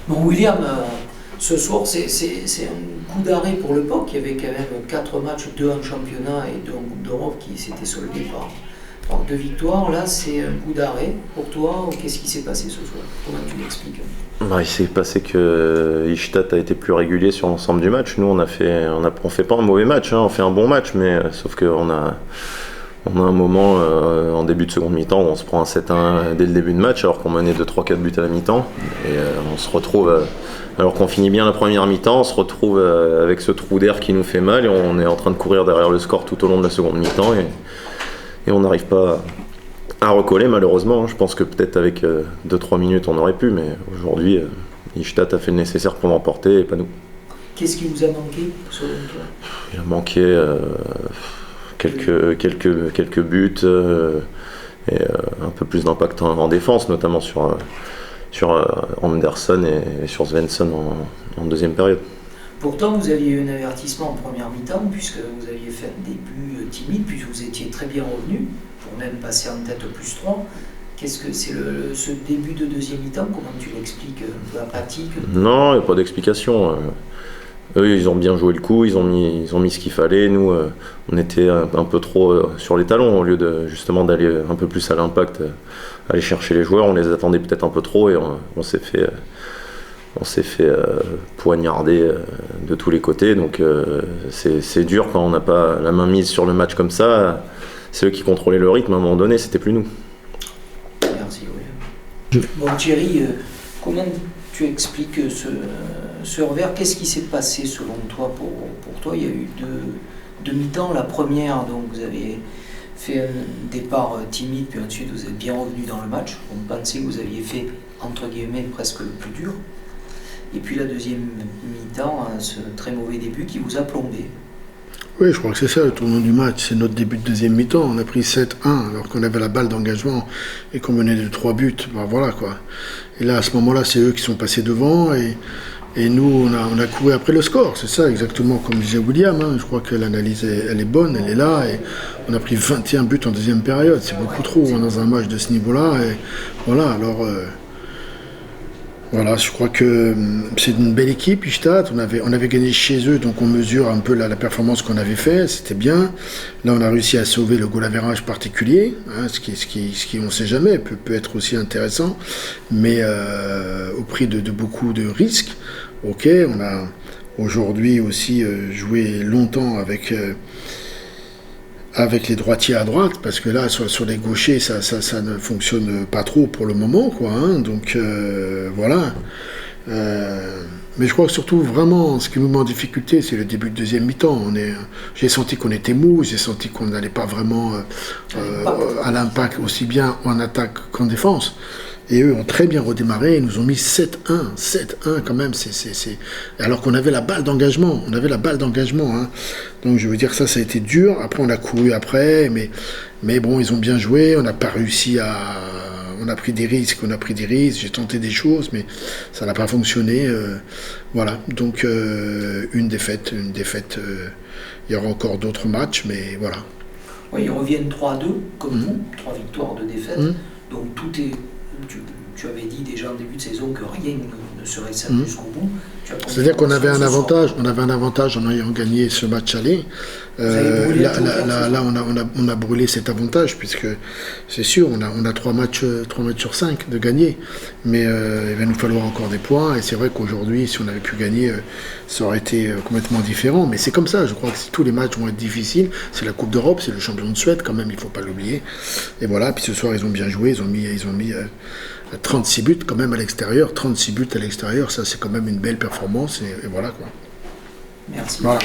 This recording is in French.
Bon, William, ce soir, c'est un coup d'arrêt pour le POC. Il y avait quand même 4 matchs, 2 en championnat et 2 en Coupe d'Europe qui s'étaient soldés par 2 victoires. Là, c'est un coup d'arrêt pour toi. Qu'est-ce qui s'est passé ce soir? Comment tu l'expliques? Il s'est passé que Illstatt a été plus régulier sur l'ensemble du match. Nous, on fait pas un mauvais match, hein, on fait un bon match, mais sauf qu'on a un moment en début de seconde mi-temps où on se prend un 7-1 dès le début de match, alors qu'on menait 2-3-4 buts à la mi-temps. Et on se retrouve, alors qu'on finit bien la première mi-temps, on se retrouve avec ce trou d'air qui nous fait mal et on est en train de courir derrière le score tout au long de la seconde mi-temps et on n'arrive pas à recoller malheureusement. Je pense que peut-être avec 2-3 minutes on aurait pu, mais aujourd'hui Illstatt a fait le nécessaire pour l'emporter et pas nous. Qu'est-ce qui vous a manqué selon toi? Il a manqué quelques buts et un peu plus d'impact en défense, notamment sur Anderson et sur Svensson en deuxième période. Pourtant, vous aviez eu un avertissement en première mi-temps, puisque vous aviez fait un début timide, puis vous étiez très bien revenu, pour même passer en tête +3. Qu'est-ce que c'est ce début de deuxième mi-temps? Comment tu l'expliques? Un peu apathique? Non, il n'y a pas d'explication. Eux, ils ont bien joué le coup, ils ont mis ce qu'il fallait. Nous, on était un peu trop sur les talons, au lieu de justement d'aller un peu plus à l'impact, aller chercher les joueurs. On les attendait peut-être un peu trop et on s'est fait poignarder de tous les côtés. Donc c'est dur quand on n'a pas la main mise sur le match comme ça. C'est eux qui contrôlaient le rythme. À un moment donné, c'était plus nous. Merci, William. Bon, Thierry, comment tu expliques ce revers? Qu'est-ce qui s'est passé selon toi pour toi? Il y a eu deux mi-temps. La première, donc vous avez fait un départ timide, puis ensuite vous êtes bien revenu dans le match. On pensait que vous aviez fait, entre guillemets, presque le plus dur. Et puis la deuxième mi-temps, ce très mauvais début qui vous a plombé. Oui, je crois que c'est ça le tournant du match, c'est notre début de deuxième mi-temps. On a pris 7-1 alors qu'on avait la balle d'engagement et qu'on menait de 3 buts. Ben voilà quoi. Et là, à ce moment-là, c'est eux qui sont passés devant et nous, on a couru après le score. C'est ça exactement comme disait William. Hein. Je crois que l'analyse, elle est bonne, elle est là. Et on a pris 21 buts en deuxième période. C'est beaucoup trop dans un match de ce niveau-là. Et voilà, alors... Voilà, je crois que c'est une belle équipe, Illstatt. On avait gagné chez eux, donc on mesure un peu la performance qu'on avait fait. C'était bien. Là, on a réussi à sauver le goal average particulier, hein, ce qui on ne sait jamais, peut être aussi intéressant, mais au prix de beaucoup de risques. Ok, on a aujourd'hui aussi joué longtemps avec les droitiers à droite, parce que là, sur les gauchers, ça ne fonctionne pas trop pour le moment, quoi. Hein, donc voilà. Mais je crois que surtout, vraiment, ce qui nous met en difficulté, c'est le début de deuxième mi-temps. J'ai senti qu'on était mou, j'ai senti qu'on n'allait pas vraiment à l'impact aussi bien en attaque qu'en défense. Et eux ont très bien redémarré, ils nous ont mis 7-1 quand même, alors qu'on avait la balle d'engagement, hein. Donc je veux dire ça a été dur, après on a couru après, mais bon, ils ont bien joué, on n'a pas réussi on a pris des risques, j'ai tenté des choses, mais ça n'a pas fonctionné, voilà, donc une défaite, il y aura encore d'autres matchs, mais voilà. Oui, ils reviennent 3-2, comme vous, 3 victoires, 2 défaites, donc tout est... Tu avais dit déjà en début de saison que rien ne serait simple jusqu'au bout. C'est-à-dire qu'on avait un avantage, en ayant gagné ce match aller. Là, on a brûlé cet avantage, puisque c'est sûr, on a 3 matchs sur 5 de gagner. Mais il va nous falloir encore des points, et c'est vrai qu'aujourd'hui, si on avait pu gagner, ça aurait été complètement différent. Mais c'est comme ça, je crois que tous les matchs vont être difficiles. C'est la Coupe d'Europe, c'est le champion de Suède quand même, il ne faut pas l'oublier. Et voilà, puis ce soir, ils ont bien joué, ils ont mis 36 buts quand même à l'extérieur, 36 buts à l'extérieur, ça c'est quand même une belle performance, et voilà quoi. Merci. Voilà.